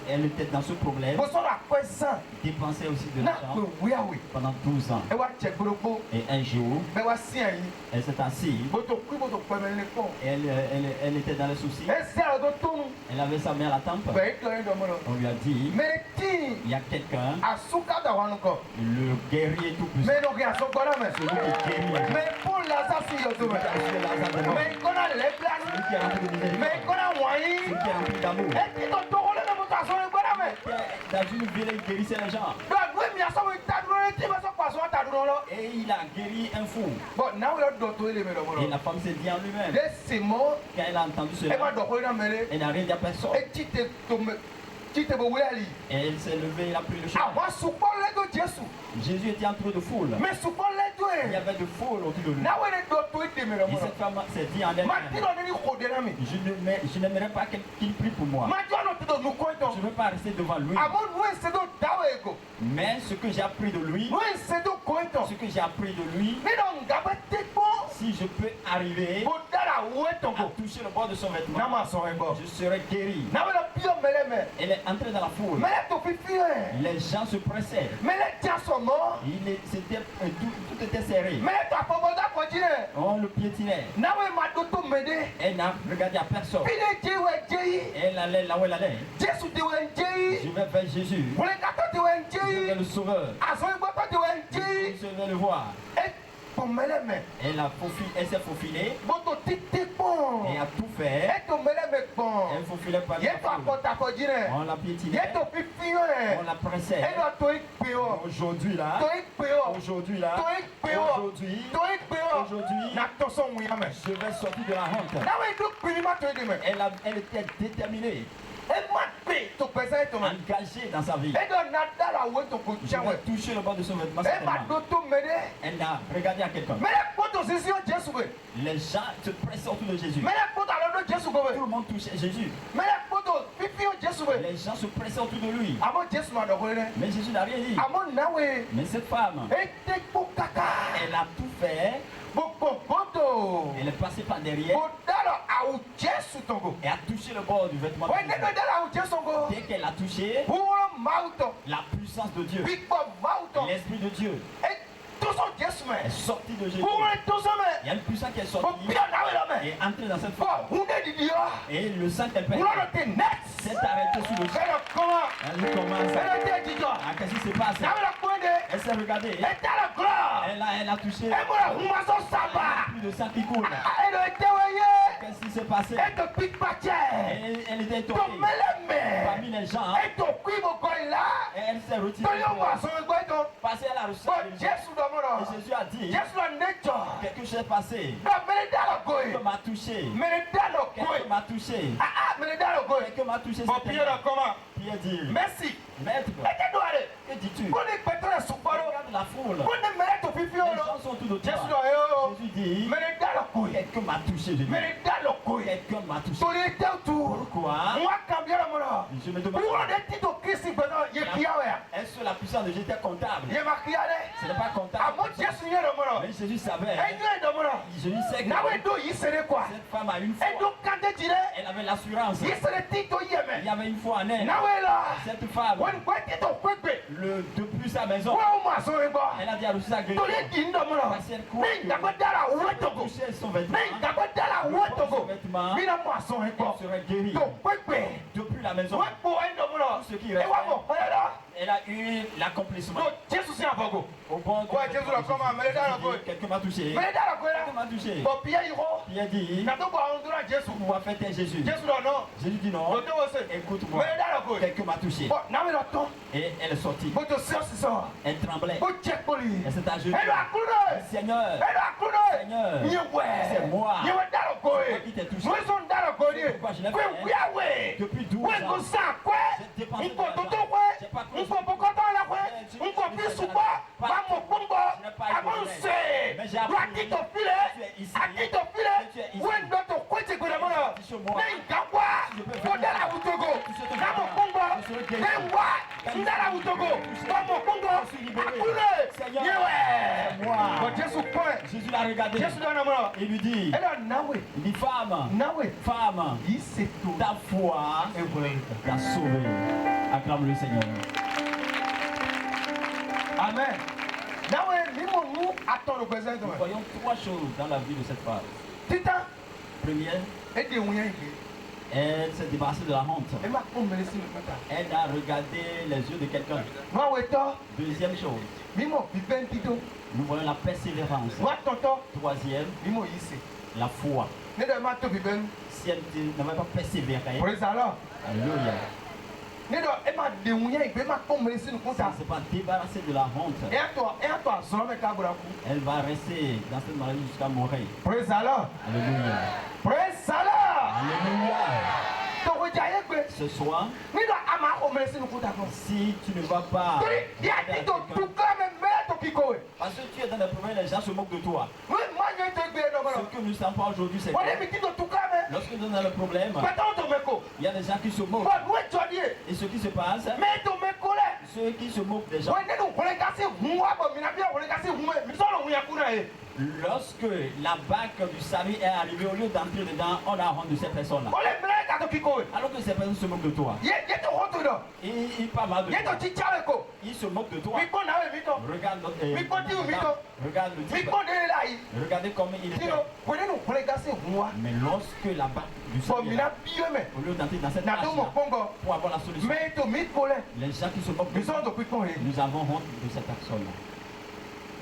Elle était dans ce problème. Dépensait aussi de l'argent pendant 12 ans. Et un jour, elle s'est assise. Elle était dans les soucis. Elle avait sa main à la tempe. On lui a dit, il y a quelqu'un, le guerrier tout puissant, celui qui guérit. Mais pour Lazare, si je te mais il connaît les places, mais il connaît moyen, celui qui est rempli d'amour. et qui t'ont tourné dans mon tasson, il connaît. Dans une ville, il guérissait les gens. Et il a guéri un fou. Et la femme s'est dit en lui-même, quand elle a entendu cela, elle n'a rien dit à personne. Et elle s'est levée, elle a pris le chemin. Jésus était entouré de foule. Il y avait de foule autour de lui. Et cette femme s'est dit en elle-même, je n'aimerais pas qu'il prie pour moi. Je ne veux pas rester devant lui. Mais ce que j'ai appris de lui, si je peux arriver à toucher le bord de son vêtement, je serai guéri. Elle est entrée dans la foule. Les gens se pressaient. Tout était serré. On le piétinait. Elle n'a regardé à personne. Elle allait là où elle allait. Je vais vers Jésus. Je vais le sauveur. Je vais le voir. Elle s'est faufilée. Et a tout fait. Elle faufilait pas. On l'a piétinée. On la pressait. Aujourd'hui là, je vais sortir de la honte. Elle était déterminée, engagée dans sa vie. Je vais toucher le bord de son vêtement. Elle a regardé à quelqu'un. Les gens se pressaient autour de Jésus. Tout le monde touchait Jésus. Les gens se pressaient autour de lui. Mais Jésus n'a rien dit. Mais cette femme, elle a tout fait. Elle est passée par derrière et a touché le bord du vêtement. Dès qu'elle a touché, la puissance de Dieu, l'Esprit de Dieu est sorti de Jésus. Il y a une puissance qui est sortie et est entrée dans cette femme. Et le sang qu'elle perd s'est arrêté sur le sang. Elle commence. Qu'est-ce qui se passe? Elle s'est regardée. Elle a touché. Plus de sang qui coule. Qu'est-ce qui s'est passé? Elle était étonnée. Parmi les gens. Et elle s'est retirée. Passée à la recherche. Et Jésus a dit, quelque chose est passé. Quelqu'un m'a touché. Quelqu'un m'a touché. Quelqu'un m'a touché. Pierre dit, merci. Maître, que dis-tu? Regarde la foule. Les gens sont tout autour. Jésus dit, quelqu'un m'a touché. Quelqu'un m'a touché. Pourquoi? Je me demande, est-ce que la puissance de Jésus était comptable? Ce n'est pas comptable. Mais Jésus savait. Jésus sait que cette femme a une foi. Elle avait l'assurance. Il y avait une foi en elle. Cette femme, depuis sa maison, elle a dit à Lucie sa gueule. Parce qu'elle croit que toucher son vêtement, elle serait guérie. Depuis la maison, tout ce qui reste, elle a eu l'accomplissement. Au bon de quelqu'un m'a touché. Quelqu'un m'a touché. Pierre dit, on va fêter Jésus. Jésus dit non. Écoute-moi. Quelqu'un m'a touché. Et elle est sortie. Elle tremblait. Elle s'est agenouillée. Seigneur, c'est moi. Qui t'ai touché. Pourquoi je l'ai fait? Depuis 12 ans. J'ai dépensé de l'argent. J'ai pas cru. Mais j'ai appris. Tu es ici. Tu es ici. Jésus Jésus l'a regardé. Il lui dit, femme, ta foi t'a sauvé. Acclame le Seigneur. Amen. Nous voyons trois choses dans la vie de cette femme. Première, elle s'est débarrassée de la honte. Elle a regardé les yeux de quelqu'un. Deuxième chose, nous voyons la persévérance. Troisième, la foi. Si elle n'avait pas persévéré, alléluia. Elle ne s'est pas débarrassée de la honte. Elle va rester dans cette maladie jusqu'à mourir. Alléluia. Alléluia. Ce soir, si tu ne vas pas, parce que tu es dans les problèmes, les gens se moquent de toi. Ce que nous ne savons pas aujourd'hui, c'est que lorsque nous sommes dans le problème, il y a des gens qui se moquent. Et ce qui se passe, ceux qui se moquent des gens, lorsque la bague du salut est arrivée, au lieu d'entrer dedans, on a honte de ces personnes-là. Alors que ces personnes se moquent de toi. Il parle mal de toi. Il se moque de toi. Regarde le type. Regardez comment il est fait. Mais lorsque la bague du salut est là, au lieu d'entrer dans cette tâche pour avoir la solution, les gens qui se moquent de toi, nous avons honte de cette personne-là.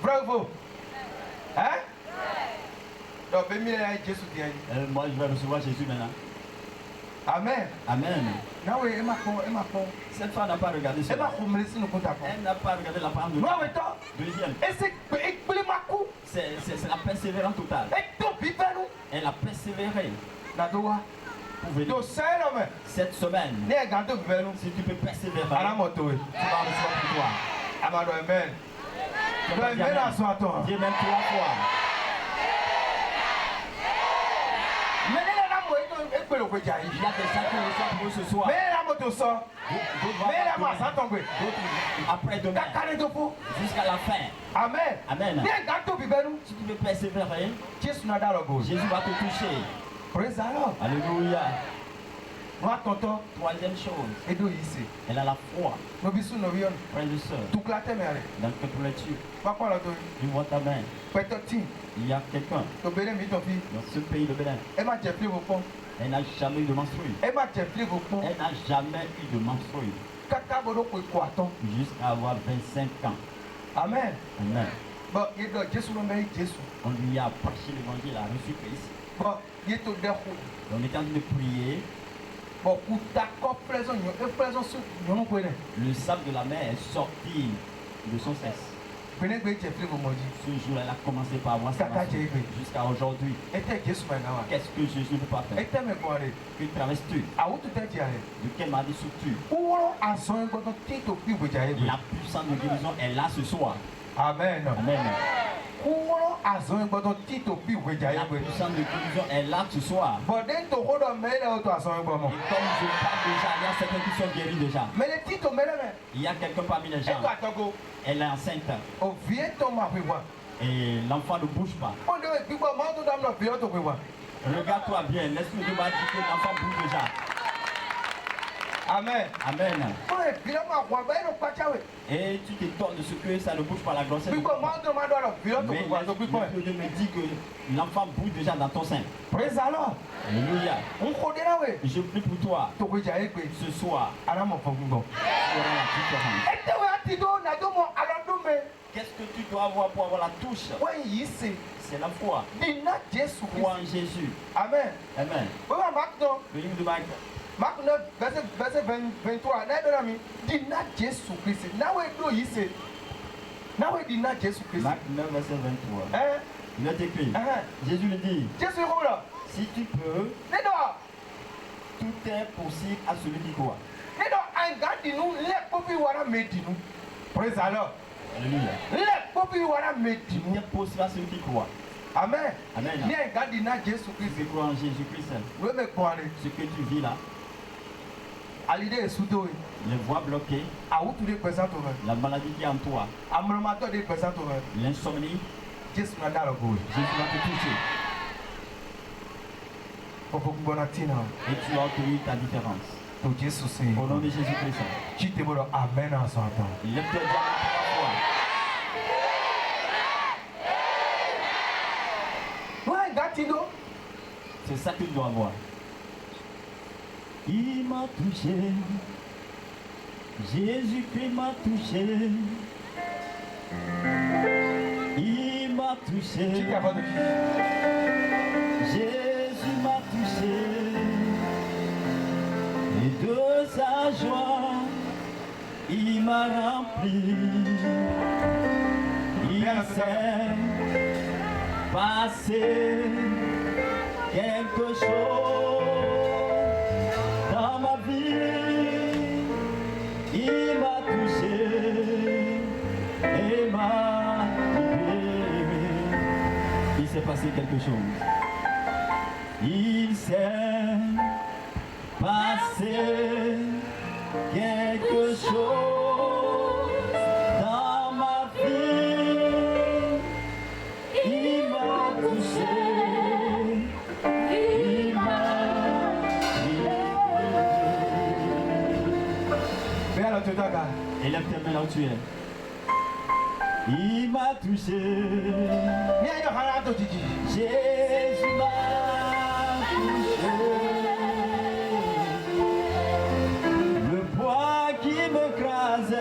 Bravo. Hein? Moi, je vais recevoir Jésus maintenant. Amen. Amen. Cette femme n'a pas regardé cela. Elle n'a pas regardé la parole de Dieu. Deuxième, c'est la persévérance totale. Elle a persévéré pour venir. Cette semaine, si tu peux persévérer, tu vas recevoir pour toi. Amen. Dis même 3 fois. Il y a des gens qui reçoivent pour ce soir. Après demain, jusqu'à la fin. Amen. Amen. Si tu veux persévérer, Jésus va te toucher. Alléluia. Troisième chose, elle a la foi. Frères et sœurs, dans le cœur, tu vois ta main. Il y a quelqu'un dans ce pays de Bénin. Elle n'a jamais eu de menstrues. Elle n'a jamais eu de menstrues. Jusqu'à avoir 25 ans. Amen. Amen. On lui a prêché l'évangile, a reçu Christ. On est en train de prier. Le sable de la mer est sorti de son sexe. Ce jour, elle a commencé par avoir sa menstrues jusqu'à aujourd'hui. Qu'est-ce que Jésus ne peut pas faire? Que traverses-tu? De quelle maladie souffres-tu? La puissance de guérison est là ce soir. Amen. Amen. La puissance de guérison est là ce soir. Et comme je parle déjà, il y a certains qui sont guéris déjà. Il y a quelqu'un parmi les gens. Elle est enceinte. Et l'enfant ne bouge pas. Regarde-toi bien. L'esprit de Dieu m'a dit que l'enfant bouge déjà. Amen. Amen. Et tu t'étonnes de ce que ça ne bouge pas la grossesse. Mais l'esprit de Dieu me dit que l'enfant bouge déjà dans ton sein. Alléluia. Je prie pour toi. Ce soir, qu'est-ce que tu dois avoir pour avoir la touche? C'est la foi. Foi en Jésus. Amen. Amen. Le livre de Marc. Marc 9, verset 23. Marc 9, verset 23. Il est écrit. Jésus lui dit, si tu peux, tout est possible à celui qui croit. Praise alors. Alléluia. Tout est possible à celui qui croit. Amen. Amen. Tu crois en Jésus-Christ. Ce que tu vis là, les voies bloquées, la maladie qui est en toi, l'insomnie, Jésus va te toucher. Et tu as obtenu ta différence. Au nom de Jésus-Christ. Amen. Lève-toi déjà 3 fois. C'est ça que tu dois voir. Il m'a touché. Jésus-Christ m'a touché. Il m'a touché. Jésus m'a touché. Et de sa joie, il m'a rempli. Il s'est passé quelque chose dans ma vie. Il m'a touché et m'a libéré. Il s'est passé quelque chose. Il s'est passé quelque chose dans ma vie. Il m'a touché. Il m'a libéré. Et lève tes mains là où tu es. Il m'a touché. Jésus m'a touché. Le poids qui m'écrasait,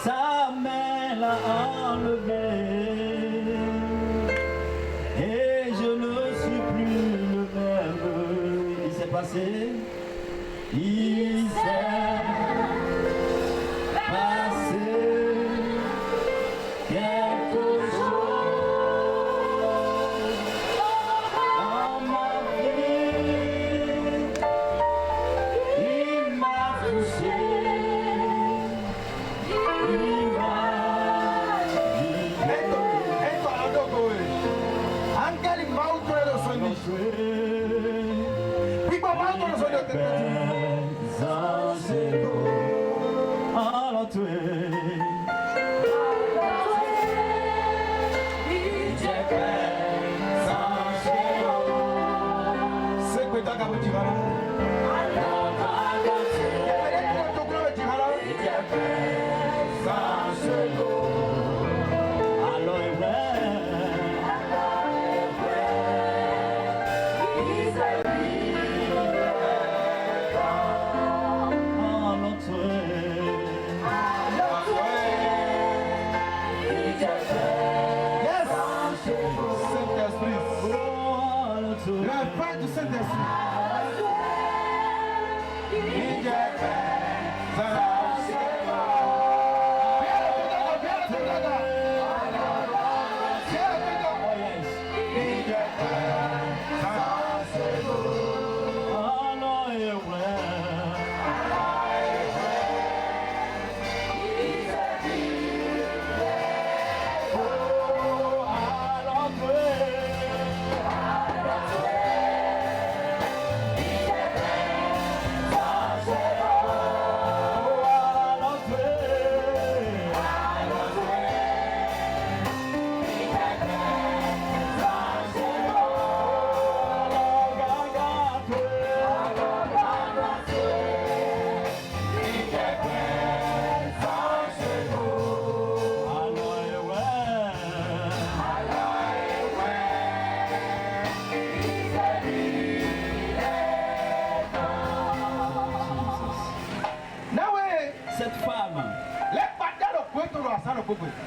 sa main l'a enlevé. Et je ne suis plus le même. Il s'est passé. Il s'est passé quelque chose dans ma vie. Il m'a touché. Il m'a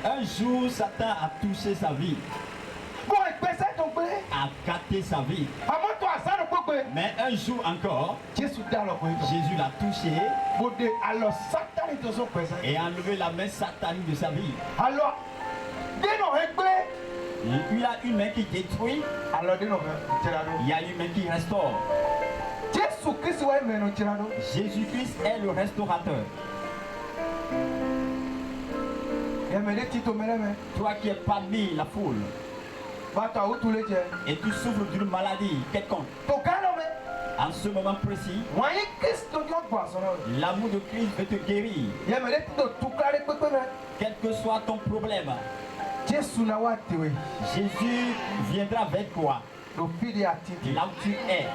Un jour, Satan a touché sa vie, a gâté sa vie. Mais un jour encore, Jésus l'a touché et a enlevé la main satanique de sa vie. Il y a une main qui détruit, il y a une main qui restaure. Jésus-Christ est le restaurateur. Toi qui es parmi la foule et tu souffres d'une maladie quelconque, en ce moment précis, l'amour de Christ veut te guérir. Quel que soit ton problème, Jésus viendra vers toi. Là où tu es.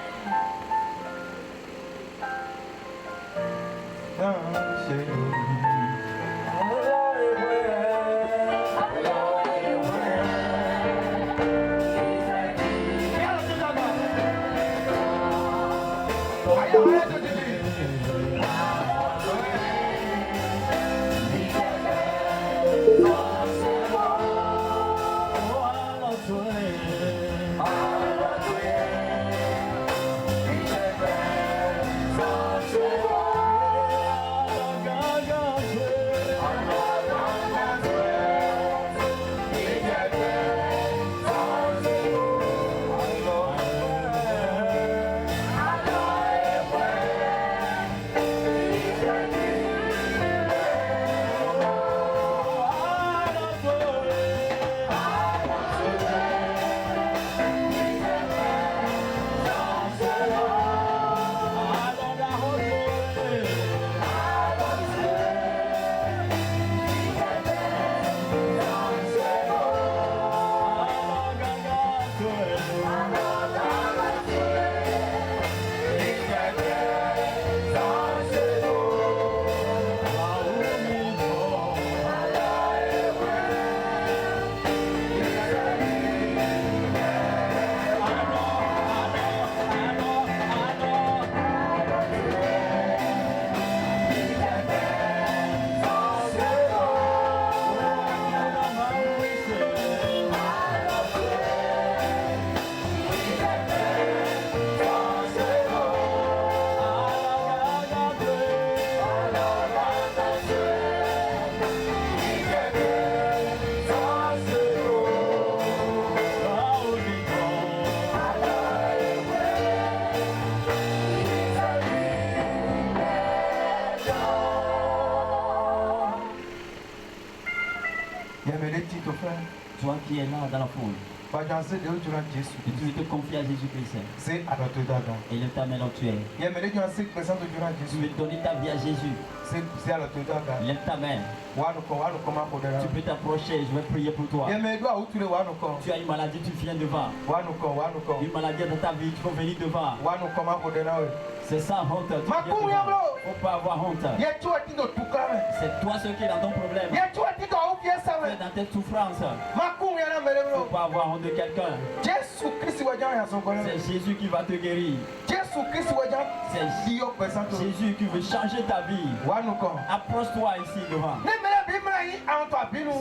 Toi qui es là dans la foule, et tu te confies à Jésus-Christ. Et le ta main là où tu es. Tu veux donner ta vie à Jésus. Lève ta main. Tu peux t'approcher, je vais prier pour toi. Tu as une maladie, tu viens devant. Une maladie dans ta vie, tu peux venir devant. C'est ça, honte. Il ne faut pas avoir honte. C'est toi ce qui est dans ton problème. Tu es dans tes souffrances. Il ne faut pas avoir honte de quelqu'un. C'est Jésus qui va te guérir. C'est Jésus qui veut changer ta vie. Approche-toi ici devant.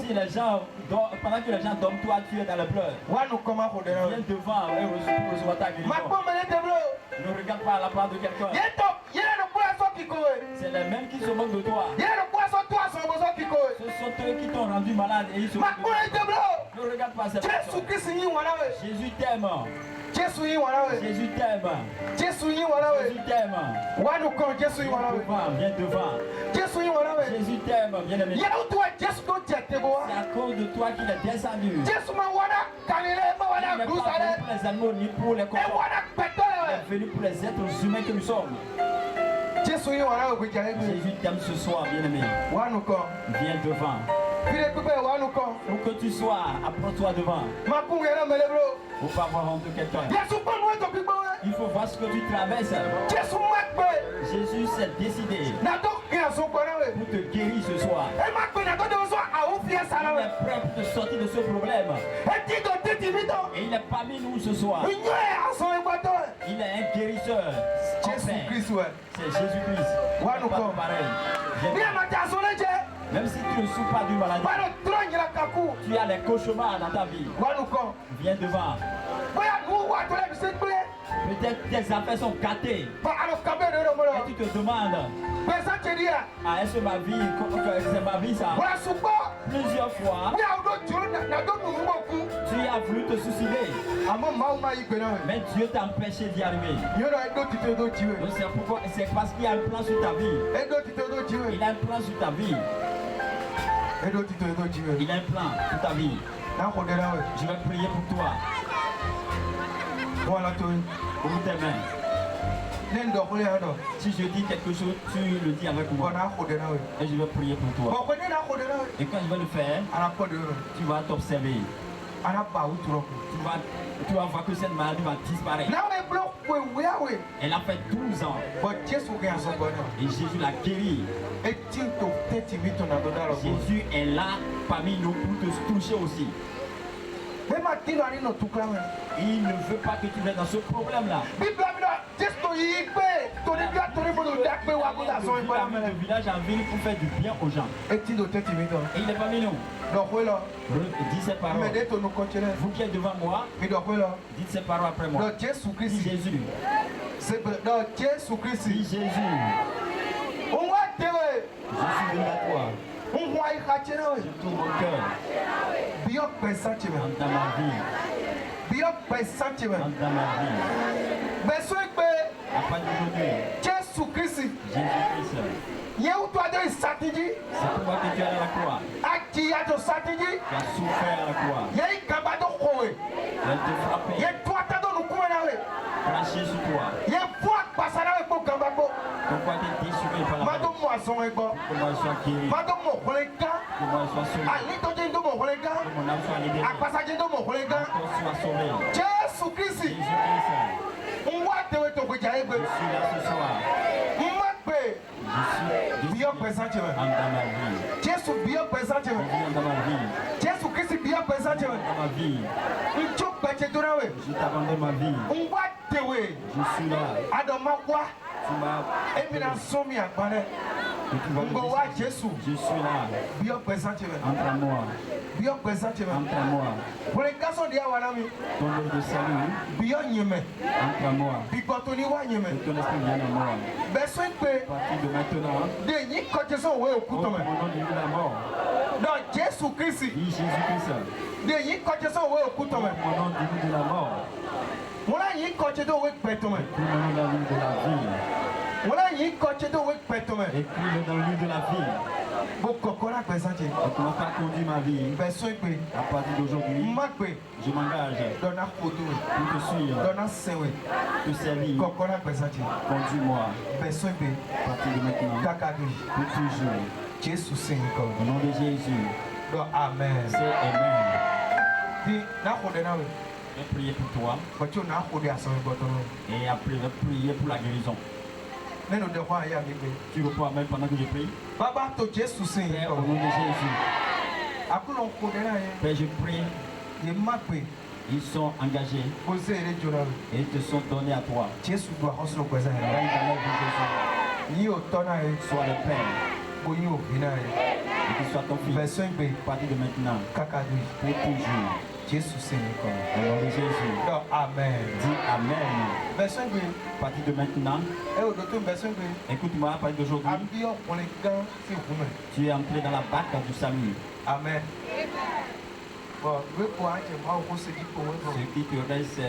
Si les gens, pendant que les gens dorment, toi tu es dans le pleurs. Viens devant et reçois ta guérison. Ne regarde pas à la part de quelqu'un. C'est les mêmes qui se moquent de toi. Ce sont eux qui t'ont rendu malade et ils se moquent de toi. Ne regarde pas ces personnes. Jésus t'aime. Jésus t'aime. Jésus t'aime. Viens devant. Jésus t'aime, bien aimé. C'est à cause de toi qu'il est descendu. Il n'est pas venu pour les animaux ni pour les cochons. Il est venu pour les êtres humains que nous sommes. Jésus t'aime ce soir, bien aimé. Viens devant. Où que tu sois, approche-toi devant. Faut pas avoir honte de quelqu'un. Il faut voir ce que tu traverses. Jésus s'est décidé pour te guérir ce soir. Il est prêt pour te sortir de ce problème. Et il est parmi nous ce soir. Il est un guérisseur. C'est Jésus-Christ. Même si tu ne souffres pas d'une maladie, tu as les cauchemars dans ta vie. Viens devant. Peut-être tes affaires sont gâtées. Et tu te demandes, est-ce que ma vie, c'est ma vie ça? Plusieurs fois, tu as voulu te suicider. Mais Dieu t'a empêché d'y arriver. C'est parce qu'il y a un plan sur ta vie. Il a un plan sur ta vie. Il a un plan pour ta vie. Je vais prier pour toi. Ouvre tes mains. Si je dis quelque chose, tu le dis avec moi. Et je vais prier pour toi. Et quand je vais le faire, tu vas t'observer. Tu vas voir que cette maladie va disparaître. Elle a fait 12 ans. Et Jésus l'a guéri. Jésus est là parmi nous pour te toucher aussi. Il ne veut pas que tu viennes dans ce problème-là. Le village en ville pour faire du bien aux gens. Et il est parmi nous. Dis ces paroles. Vous qui êtes devant moi, dites ces paroles après moi. Dis Jésus. Dis Jésus. Je suis venu à toi. Je tourne mon cœur. Dans ma vie. Dans ma vie. À partir d'aujourd'hui, Jésus-Christ. C'est pourquoi que tu es à la croix. Tu as souffert à la croix. Il te frappé. Craché sur toi. Pourquoi tu es déchiré par la main? Comment je sois guéri? Comment je sois sauvé? Mon âme soit libérée. Mon corps soit sauvé. Jésus-Christ. Je suis là ce soir. Je suis bien présent dans ma vie. Jésus bien présent dans ma vie. Jésus-Christ bien présent dans ma vie. Je t'abandonne ma vie. Je suis là. Tu m'as. Je suis là. Bien présent entre moi. Bien présent entre moi. Pour les garçons de Yawanami. Ton nom de salut. Bien entre moi. Et ton esprit vient en moi. À partir de maintenant. Mon nom de la mort. Donc Jésus-Christ. Jésus-Christ. Mon nom de la mort. Mon nom de la vie. Écris-le dans le livre de la vie. Et comment pas conduire ma vie. À partir d'aujourd'hui, je m'engage pour te suivre, te servir. Conduis-moi. À partir de maintenant, pour toujours. Au nom de Jésus. Amen. C'est Amen. Je vais prier pour toi. Et après, je vais prier pour la guérison. Tu reprends même pendant que je prie. Père, au nom de Jésus. Père, je prie. Ils sont engagés. Et ils te sont donnés à toi. Sois le Père. Et que soit ton fils. À partir de maintenant. Pour toujours. Au nom de Jésus. Amen. Dis Amen. À partir de maintenant. Écoute-moi, à partir d'aujourd'hui. Tu es entré dans la barque du salut. Amen. Ce qui te reste,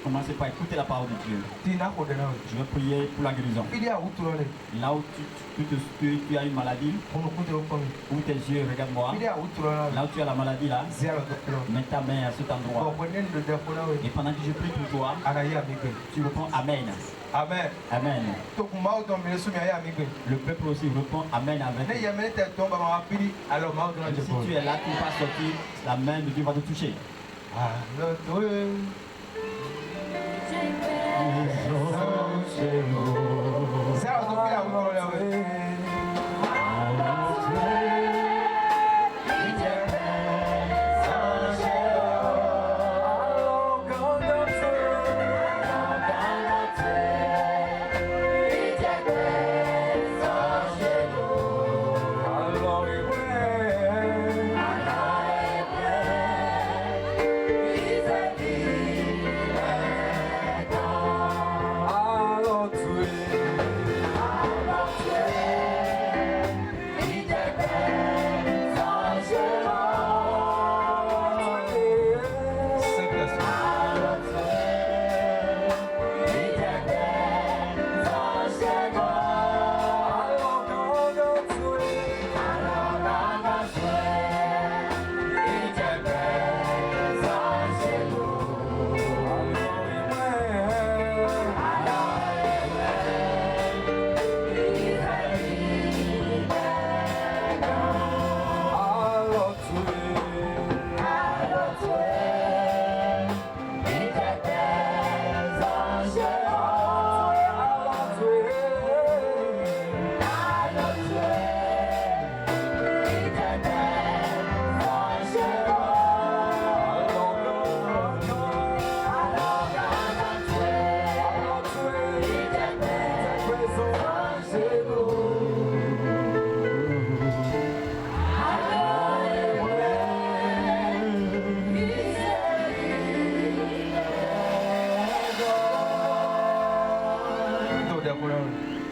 commencez par écouter la parole de Dieu. Je vais prier pour la guérison. Là où tu as une maladie, où tes yeux, regarde-moi. Là où tu as la maladie, là, mets ta main à cet endroit. Et pendant que je prie pour toi, tu reprends Amen. Amen. Amen. Le peuple aussi répond Amen avec. Et si tu es là, tu ne vas pas sortir, la main de Dieu va te toucher.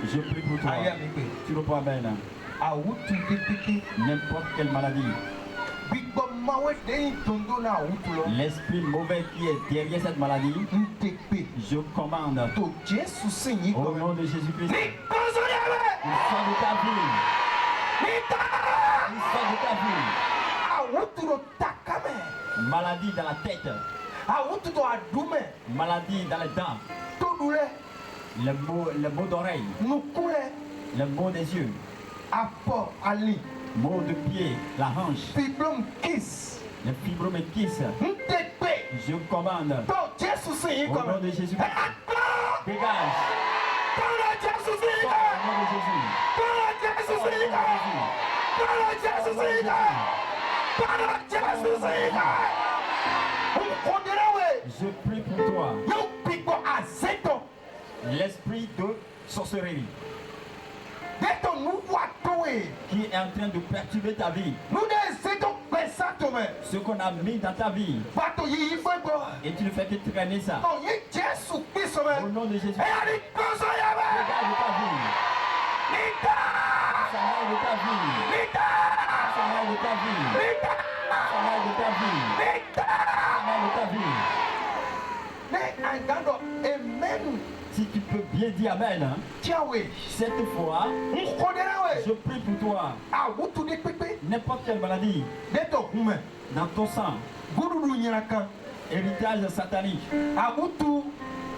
Je prie pour toi. Tu reprends Amen. N'importe quelle maladie. L'esprit mauvais qui est derrière cette maladie, je commande au nom de Jésus-Christ. Il sort de ta vie. Il sort de ta vie. Maladie dans la tête. Maladie dans les dents. Le mot d'oreille. Le mot des yeux. Mot de pied, la hanche. Le fibrome et kiss. Je commande au nom de Jésus. Dégage. Je prie pour toi. L'esprit de sorcellerie qui est en train de perturber ta vie. Ce qu'on a mis dans ta vie. Et tu ne fais que traîner ça. Au nom de Jésus. Dégage de ta vie. S'en de ta vie. S'en de ta vie. S'en de ta vie. S'en de ta vie. Si tu peux bien dire Amen, hein? Cette fois, je prie pour toi. N'importe quelle maladie dans ton sang, héritage satanique,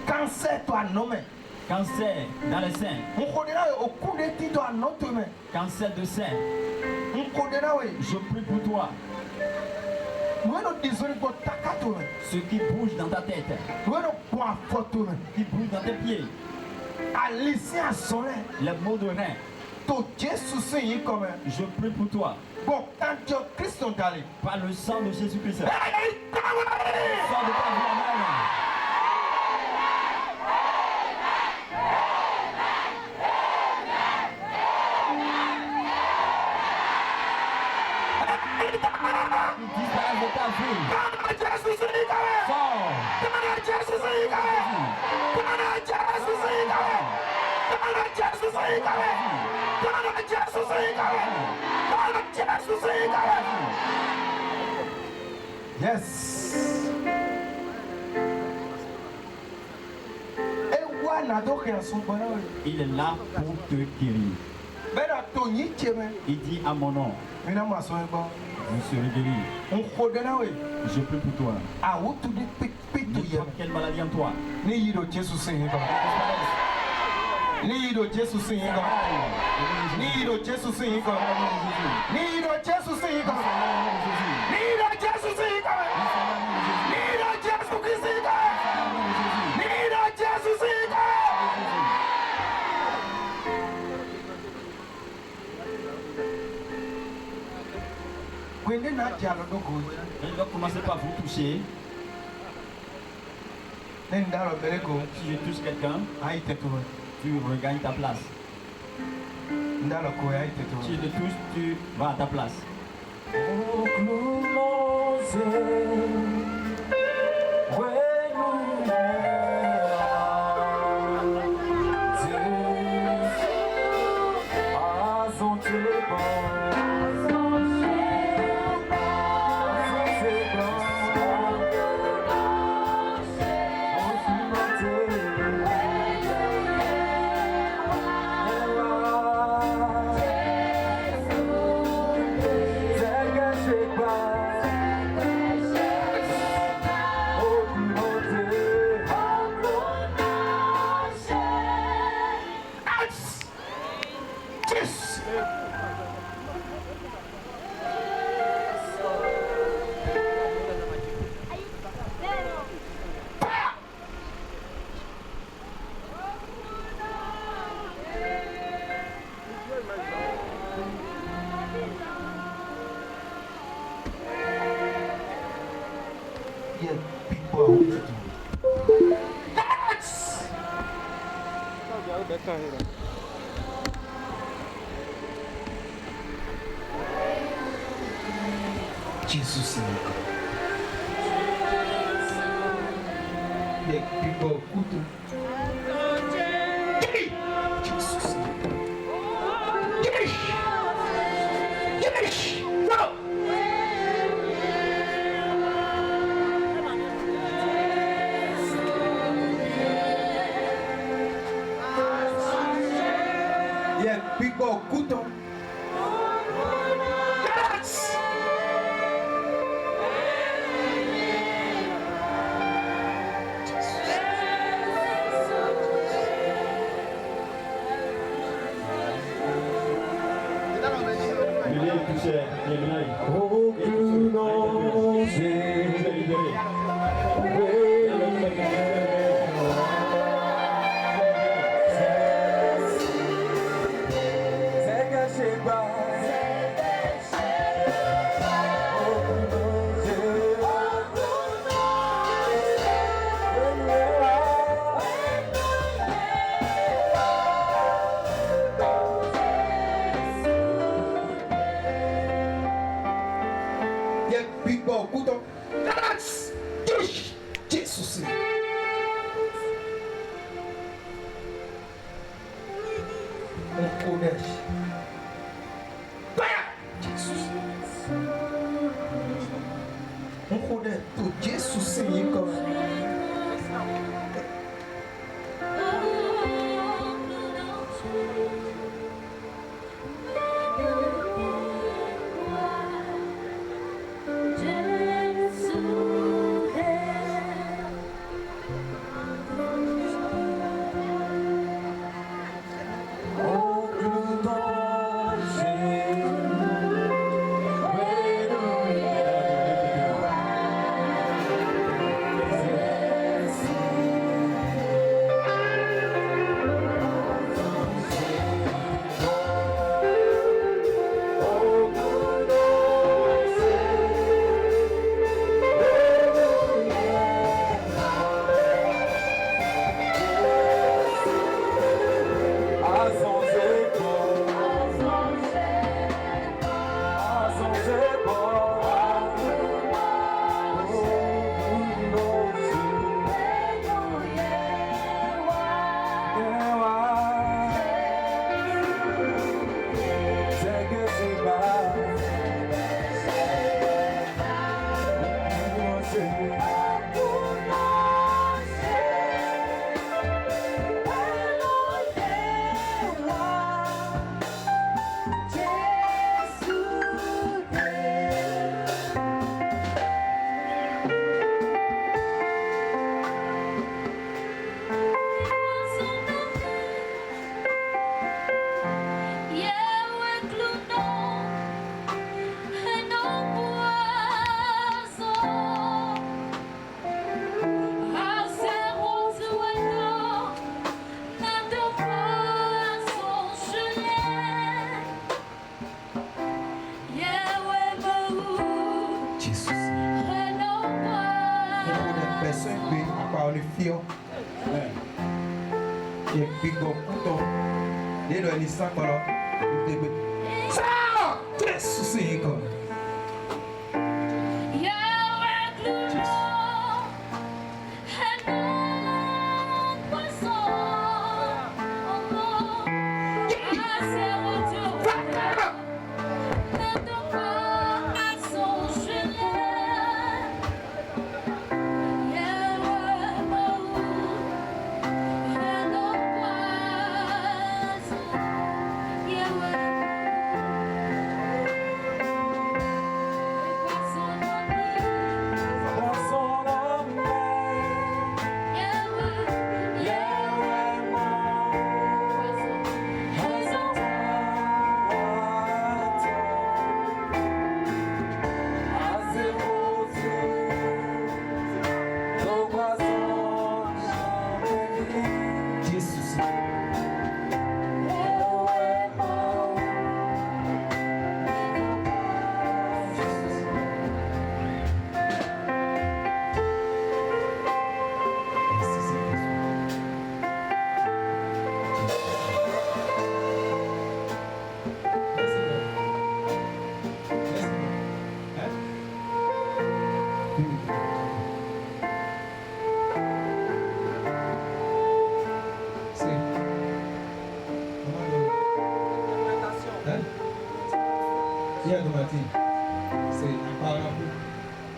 cancer dans les seins, cancer de sein, je prie pour toi. Ce qui bouge dans ta tête, qui bouge dans tes pieds, les maux de rein, je prie pour toi. Par le sang de Jésus-Christ. Sors de ta vie, Amen. Yes. Il est là pour te guérir. Il dit à mon nom, je serai guéri. Je prie pour toi. N'importe quelle maladie en toi. Il va commencer par vous toucher. Si je touche quelqu'un, tu regagnes ta place. Si je te touche, tu vas à ta place. Jesus people, Yeah, people, couteau.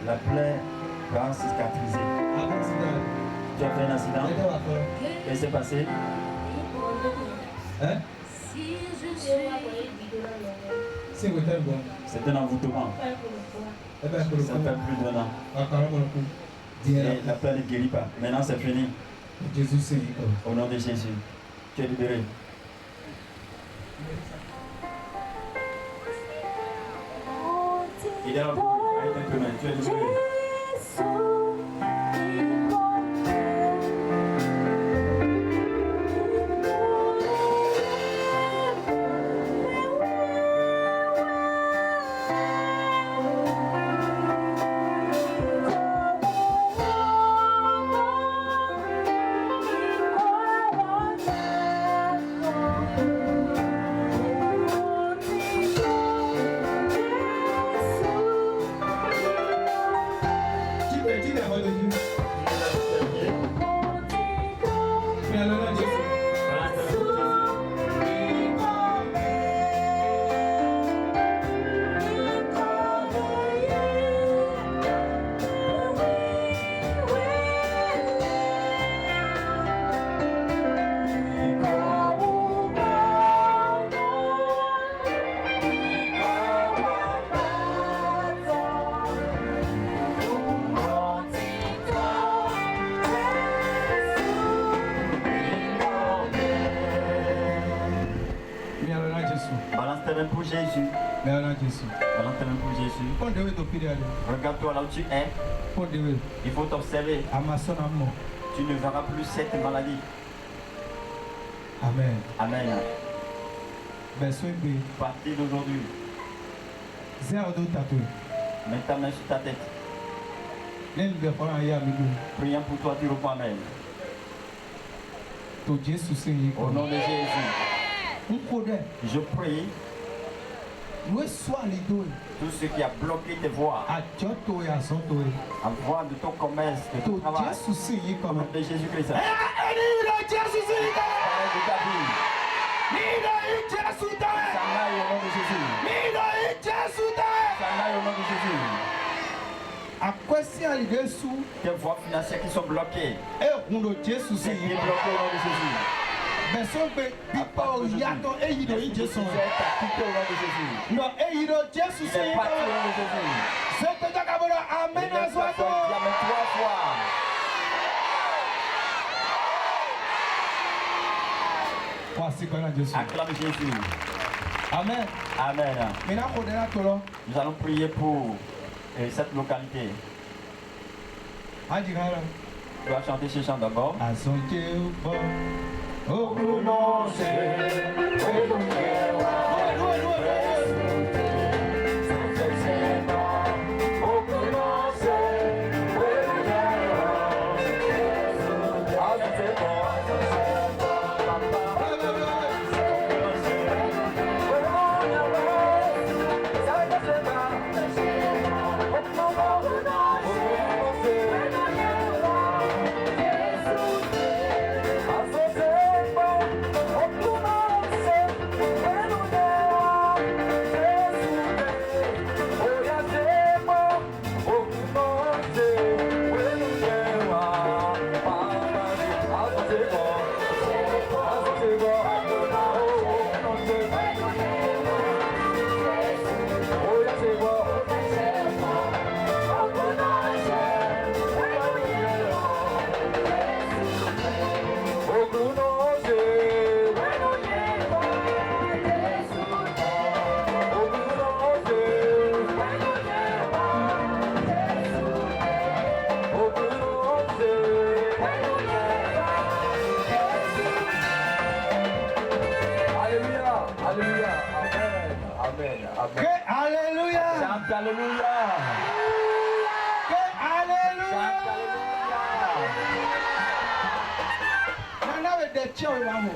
La plaie va cicatriser. Tu as fait un accident? Qu'est-ce qui s'est passé? C'est un envoûtement. Ça fait plus d'un an. Et la plaie ne guérit pas. Maintenant c'est fini. Au nom de Jésus, tu es libéré. Il est là, avec un peu main, tu es libéré. Pour Jésus. Balance tes mains pour Jésus. Regarde-toi là où tu es. Il faut t'observer. Tu ne verras plus cette maladie. Amen. Amen. Partir d'aujourd'hui. Mets ta main sur ta tête. Prions pour toi, tu reprends Amen. Au nom de Jésus. Je prie. Tout ce qui a bloqué tes voies, en voie de ton commerce, de ton travail, au nom de Jésus-Christ. Parle de ta vie. S'en aille au nom de Jésus. S'en aille au nom de Jésus. Tes voies financières qui sont bloquées, c'est bloqué au nom de Jésus. Personne peut pas yato et il doit y Jésus. Non, et il doit Jésus. C'est pas au nom de Jésus. C'est que Takabona amen à soi. Jamais 3 fois. Voici qu'on a Jésus. Acclame Jésus. Amen. Amen. Maintenant, nous allons prier pour cette localité. Tu vas chanter ce chant d'abord. Oh, non, c'est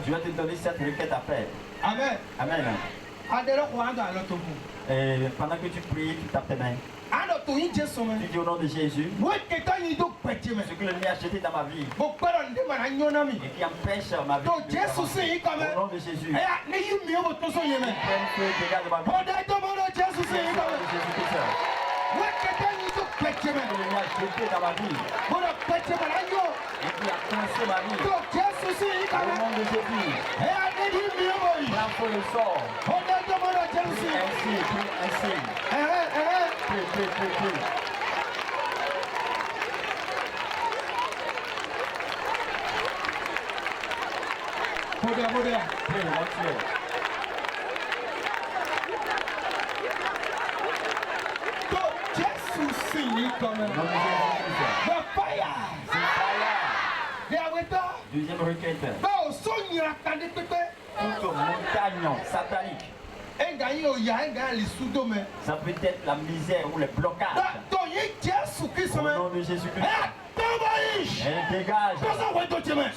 Je vais te donner cette requête à faire. Amen. Amen. Et pendant que tu pries, tu tapes tes mains. Tu dis au nom de Jésus, ce que l'ennemi a jeté dans ma vie et qui empêche ma vie, au nom de Jésus, prenne feu, dégage de ma vie. Que l'ennemi a jeté dans ma vie et qui a coincé ma vie, au nom de Jésus, faut le sort. Prie Ainsi, prie ainsi. Prie. Prie, mon Dieu. Jésus signe comme Au nom de Jésus-Christ. the fire. C'est fire. Deuxième Deuxième requête. Toute montagne satanique. Ça peut être la misère ou le blocage. Au nom de Jésus-Christ. Elle dégage.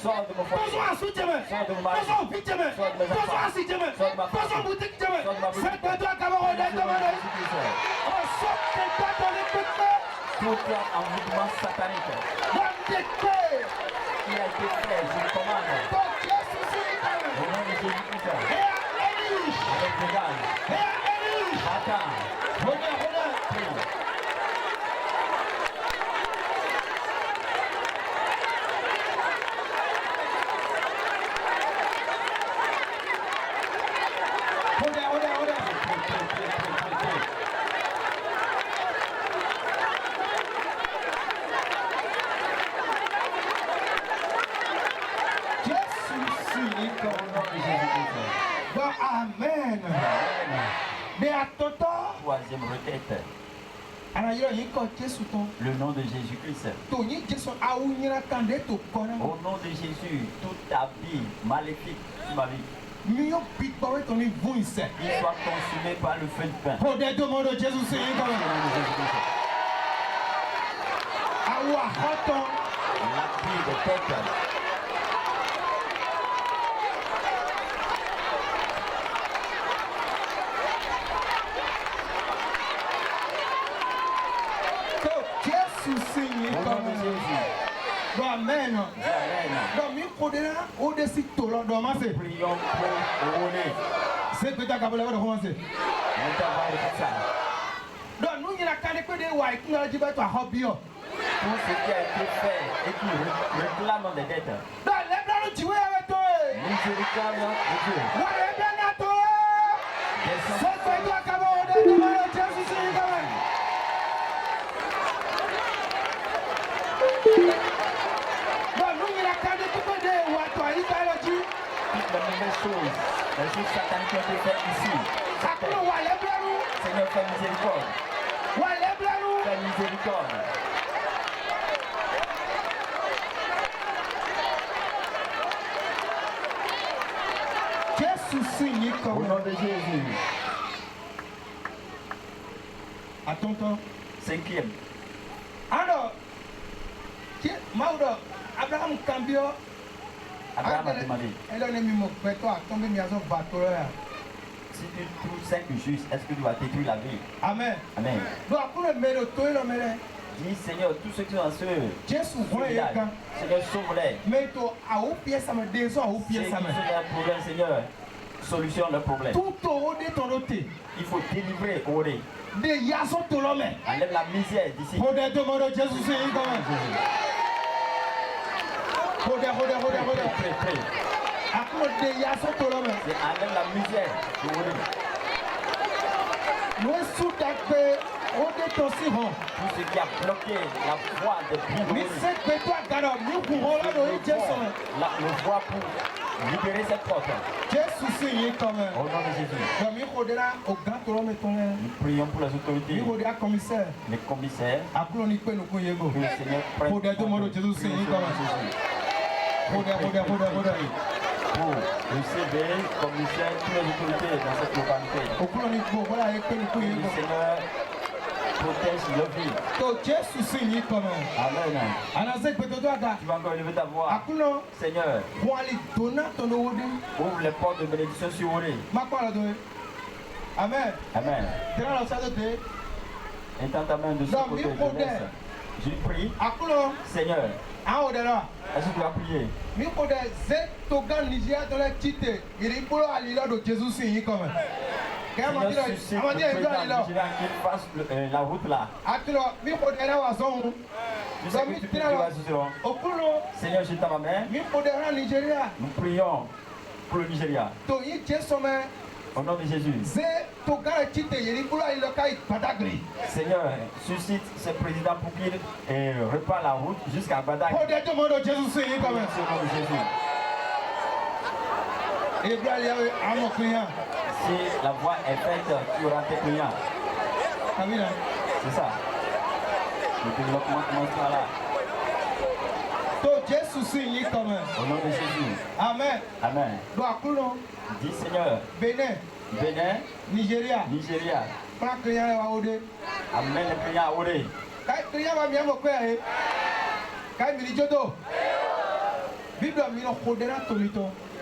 Sors de mon foyer. Sors de mon mari. Sors de mes enfants. Sors de ma femme. Sors de ma boutique. Tout envoûtement satanique qui a été fait, je le commande. Au nom de Jésus-Christ. Elle dégage. Attends. Prie. Amen. Mais à ton temps, Troisième requête. Le nom de Jésus-Christ. Au nom de Jésus, toute ta vie maléfique sur ma vie, il soit consumé par le feu de pain. Au nom de Jésus-Christ. La vie de tête. Au nom de Jésus. Amen. Prions pour Rôler. C'est que tu as commencé. On travaille pour ça. Donc nous, il y a quand même des white qui ont dit que tu as hobby. Tout ce qui a été fait et qui réclame des dettes. Donc les blancs tu vois avec toi. Miséricorde de Dieu. Ouais, les blancs à toi. C'est que tu as commencé de demander Jésus c'est quand même. Donc nous, il y a quand même des white toi, il t'a dit. Toutes les mauvaises choses, les choses sataniques qui ont été faites ici. Seigneur, fais miséricorde. Fais miséricorde. Au nom de Jésus. À ton temps. Cinquième. Alors, Abraham Cambio. Abraham a demandé. Si tu trouves 5 justes, est-ce que tu vas détruire la ville? Amen. Amen. Dis Seigneur, tous ceux qui sont en ce village, Seigneur, sauve-les. Ceux qui sont dans un problème, Seigneur, solutionne le problème. Il faut délivrer Oré. Enlève la misère d'ici. Prie. Enlève la misère de Oré. Tout ce qui a bloqué la voie de Dieu. Le voie pour libérer cette porte. Au nom de Jésus. Nous prions pour les autorités, les commissaires. Que le Seigneur prenne pour le CV, commissaire, toutes les autorités dans cette localité. Que le Seigneur protège leur vie. Amen. Tu vas encore élever ta voix. Seigneur, ouvre les portes de bénédiction sur Oré. Amen. Amen. Étends ta main de ce côté, jeunesse. Je prie. Seigneur, est-ce que tu vas prier? Seigneur, suscite le président vigilant qu'il fasse la route là. Tu sais que tu vas sur. Seigneur, je t'en ma main. Nous prions pour le Nigeria. Au nom de Jésus. Seigneur, suscite ce président pour qu'il repart la route jusqu'à Badak. Au nom de Jésus. Si la voie est faite, tu auras tes clients. C'est ça. Le développement commencera là. Au nom de Jésus. Amen. Amen. Dis Seigneur. Bénin. Nigeria. Amen les clients à Odé.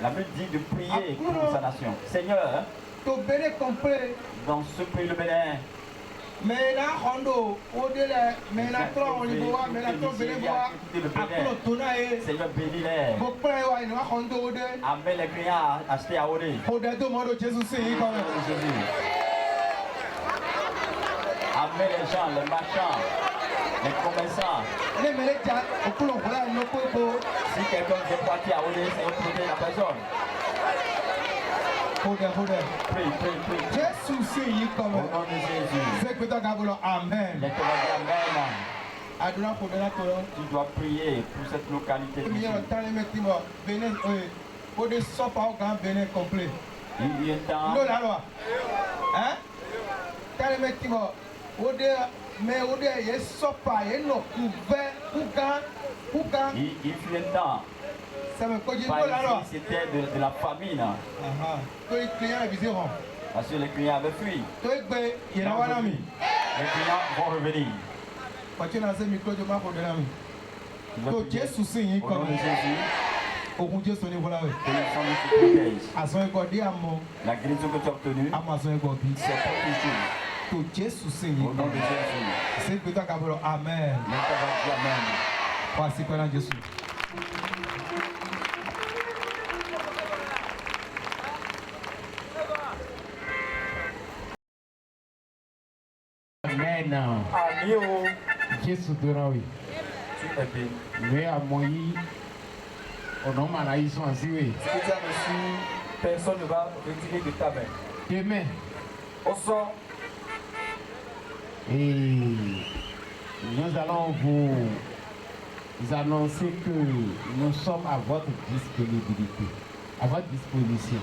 La Bible dit de prier pour sa nation. Seigneur, dans ce pays, le Bénin, Seigneur, bénis-les. Amène les clients à acheter à Odé. Amène les gens, les marchands, les commerçants. Si quelqu'un veut partir à Odé, c'est protéger la personne. Prie. Au nom de Jésus. Amen. Tu dois prier pour cette localité. Il y a un temps. Il fut un temps. C'était de la famine. Parce que les clients avaient fui. Les clients vont revenir. Au nom de Jésus. La guérison que tu as obtenue, c'est pour toujours. Au nom de Jésus. Amen. Amen. Amen. Jésus de Raoui. Oui, à Moïse. Au nom de Anaïs, on s'y va. Personne ne va retirer de ta main. Demain. Au sort. Et nous allons vous annoncer que nous sommes à votre disponibilité, à votre disposition.